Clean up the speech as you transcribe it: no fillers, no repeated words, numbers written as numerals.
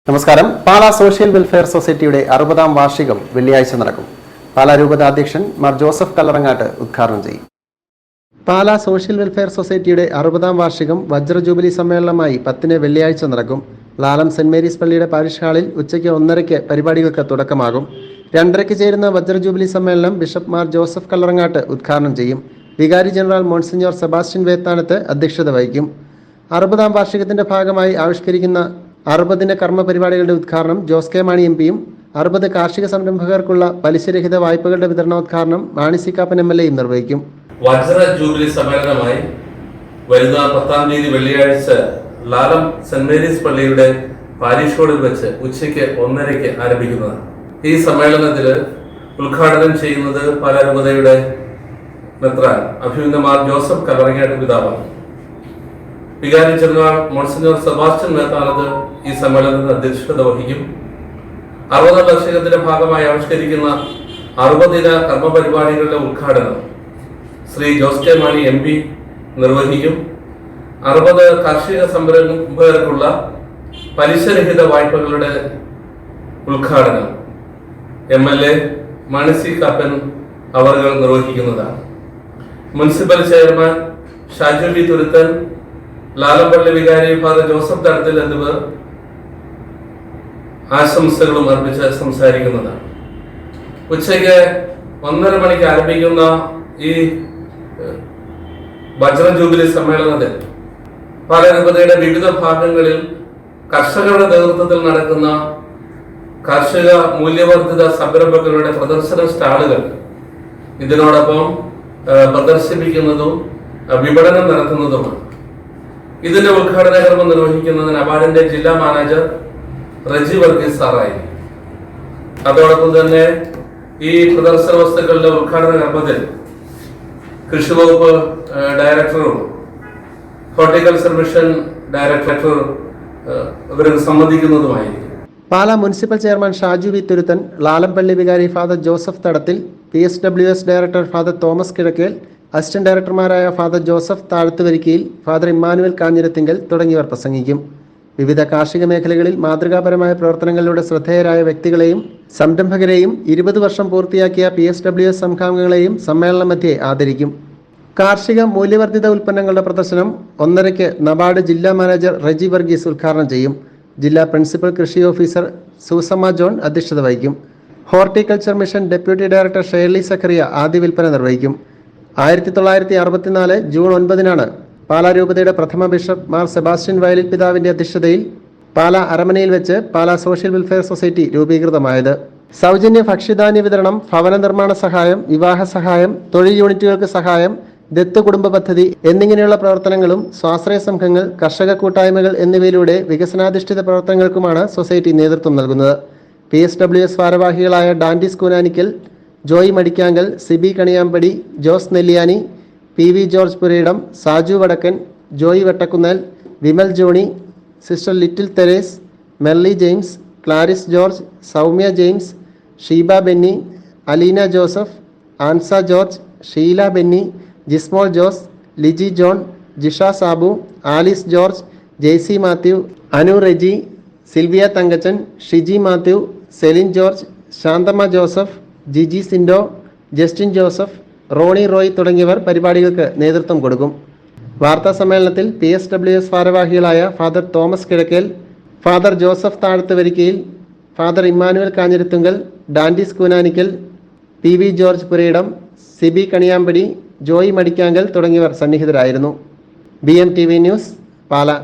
നമസ്കാരം. Pala social welfare സൊസൈറ്റിയുടെ 60ാം വാർഷികം വെള്ളിയാഴ്ച നടക്കും. പാലാ രൂപത അധ്യക്ഷൻ മാർ ജോസഫ് കല്ലറങ്ങാട്ട് ഉദ്ഘാടനം ചെയ്യും. പാലാ സോഷ്യൽ വെൽഫെയർ സൊസൈറ്റിയുടെ 60ാം വാർഷികം വജ്ര ജൂബിലി സമ്മേളനമായി 10-ന് വെള്ളിയാഴ്ച നടക്കും. ലാലം സെന്റ് മേരീസ് പള്ളിയുടെ പാരിഷ് ഹാളിൽ ഉച്ചയ്ക്ക് 1:30 പരിപാടികൾക്ക് തുടക്കമാകും. 2:30 ചേരുന്ന വജ്ര ജൂബിലി സമ്മേളനം ബിഷപ്പ് മാർ ജോസഫ് കല്ലറങ്ങാട്ട് ഉദ്ഘാടനം ചെയ്യും. വികാരി ജനറൽ മോൺസിഞ്ഞോർ സെബാസ്റ്റ്യൻ വേത്താനത്ത് അധ്യക്ഷത വഹിക്കും. 60ാം വാർഷികത്തിന്റെ ഭാഗമായി ആവിഷ്കരിക്കുന്ന 60 കർമ്മ പരിപാടികളുടെ ഉദ്ഘാടനം ജോസ് കെ മാണി എം.പിയും 60 കാർഷിക സംരംഭകർക്കുള്ള പലിശരഹിത വായ്പകളുടെ വിതരണോദ്ഘാടനം മാണി സി കാപ്പൻ എം.എൽ.എയും നിർവഹിക്കും. വജ്ര ജൂബിലി സമ്മേളനമായി വരുന്ന 10-ാം തീയതി വെള്ളിയാഴ്ച ലാലം സെന്റ് മേരീസ് പള്ളിയുടെ പാരിഷ് ഹാളിൽ വെച്ച് ഉച്ചയ്ക്ക് 1:30 ആരംഭിക്കുന്നതാണ്. ഈ സമ്മേളനത്തിൽ ഉദ്ഘാടനം ചെയ്യുന്നത് പാലാ രൂപതയുടെ മെത്രാൻ അഭിമന്യ മാർ ജോസഫ് കല്ലറങ്ങാട്ട് പിതാവാണ്. വികാരി ജനറൽ മോൺസിഞ്ഞോർ സെബാസ്റ്റ്യൻ വേത്താനത്ത് ഈ സമ്മേളനത്തിന് അധ്യക്ഷത വഹിക്കും. 60ാം വാർഷികത്തിന്റെ ഭാഗമായി ആവിഷ്കരിക്കുന്ന 60 കർമ്മ പരിപാടികളുടെ ഉദ്ഘാടനം Shri Jose K Mani MP നിർവഹിക്കും. 60 കാർഷിക സംരംഭകർക്കുള്ള പലിശരഹിത വായ്പകളുടെ ഉദ്ഘാടനം എം.എൽ.എ. മാണി സി കാപ്പൻ അവർ നിർവഹിക്കുന്നതാണ്. Municipal chairman Shaju V Thuruthan, Lalampally വികാരി ഫാദർ ജോസഫ് തടത്തിൽ എന്നിവർ ആശംസകളും അർപ്പിച്ച് സംസാരിക്കുന്നതാണ്. ഉച്ചയ്ക്ക് 1:30 ആരംഭിക്കുന്ന ഈ വജ്ര ജൂബിലി സമ്മേളനത്തിൽ പാലാ രൂപതയുടെ വിവിധ ഭാഗങ്ങളിൽ കർഷകരുടെ നേതൃത്വത്തിൽ നടക്കുന്ന കാർഷിക മൂല്യവർദ്ധിത സംരംഭങ്ങളുടെ പ്രദർശന സ്റ്റാളുകൾ ഇതിനോടൊപ്പം പ്രദർശിപ്പിക്കുന്നതും വിപണനം നടത്തുന്നതുമാണ്. ഇതിന്റെ ഉദ്ഘാടന കർമ്മം നിർവഹിക്കുന്നതിന് അവാർഡിന്റെ ജില്ലാ മാനേജർ റജി വർഗീസ് സാറായി. അതോടൊപ്പം തന്നെ ഈ പ്രദർശന വസ്തുക്കളുടെ ഉദ്ഘാടന കർമ്മത്തിൽ കൃഷി വകുപ്പ് ഡയറക്ടറും ഹോർട്ടിക്കൾച്ചർ മിഷൻ ഡയറക്ടർ ഇവർക്ക് സംബന്ധിക്കുന്നതുമായിരിക്കും. Pala municipal chairman Shaju V Thuruthan, Lalampally വികാരി father Joseph Thadathil, PSWS director father Thomas Kizhakkel, assistant ഡയറക്ടർമാരായ father Joseph Thazhathuvarikkayil, father Emmanuel Kanjirathinkal തുടങ്ങിയവർ പ്രസംഗിക്കും. വിവിധ കാർഷിക മേഖലകളിൽ മാതൃകാപരമായ പ്രവർത്തനങ്ങളിലൂടെ ശ്രദ്ധേയരായ വ്യക്തികളെയും സംരംഭകരെയും 20 വർഷം പൂർത്തിയാക്കിയ PSWS സംഘാംഗങ്ങളെയും സമ്മേളന മധ്യേ ആദരിക്കും. കാർഷിക മൂല്യവർദ്ധിത ഉൽപ്പന്നങ്ങളുടെ പ്രദർശനം 1:30 നബാർഡ് ജില്ലാ മാനേജർ റജി വർഗീസ് ഉദ്ഘാടനം ചെയ്യും. ജില്ലാ പ്രിൻസിപ്പൽ കൃഷി ഓഫീസർ സൂസമ്മ ജോൺ അധ്യക്ഷത വഹിക്കും. Horticulture mission deputy director Shirley Zacharia ആദ്യ വിൽപ്പന നിർവഹിക്കും. 1964 ജൂൺ 9-നാണ് പാലാ രൂപതയുടെ പ്രഥമ ബിഷപ്പ് മാർ സെബാസ്റ്റ്യൻ വയലിൽ പിതാവിന്റെ അധ്യക്ഷതയിൽ പാലാ അരമനയിൽ വെച്ച് പാലാ സോഷ്യൽ വെൽഫെയർ സൊസൈറ്റി രൂപീകൃതമായത്. സൗജന്യ ഭക്ഷ്യധാന്യ വിതരണം, ഭവന നിർമ്മാണ സഹായം, വിവാഹ സഹായം, തൊഴിൽ യൂണിറ്റുകൾക്ക് സഹായം, ദത്ത് കുടുംബ പദ്ധതി എന്നിങ്ങനെയുള്ള പ്രവർത്തനങ്ങളും സ്വാശ്രയ സംഘങ്ങൾ, കർഷക കൂട്ടായ്മകൾ എന്നിവയിലൂടെ വികസനാധിഷ്ഠിത പ്രവർത്തനങ്ങൾക്കുമാണ് സൊസൈറ്റി നേതൃത്വം നൽകുന്നത്. PSWS ഭാരവാഹികളായ Dandis Koonanikkal, Joy Madikkankal, Sibi Kaniyampady, Jose Nelliyani, PV George Purayidam, Saju Vadakkan, Joy Vattakunnel, Vimal Johny, sister Little Therese, Merly James, Claris George, Soumya James, Sheeba Benny, Aleena Joseph, Ansa George, Sheela Benny, Jismol Jose, Liji John, Jisha Sabu, Alice George, Jaisy Mathew, Anu Reji, Silvia Thankachan, Shiji Mathew, Celine George, Santhamma Joseph, Jiji Sindo, Justin Joseph, Rony Roy തുടങ്ങിയവർ പരിപാടികൾക്ക് നേതൃത്വം കൊടുക്കും. വാർത്താ സമ്മേളനത്തിൽ PSWS ഭാരവാഹികളായ father Thomas Kizhakkel, father Joseph Thazhathuvarikkayil, father Emmanuel Kanjirathunkal, Dandis Koonanikkal, PV George Purayidam, Sibi Kaniyampady, Joy Madikkankal തുടങ്ങിയവർ സന്നിഹിതരായിരുന്നു. BMTV news, Pala.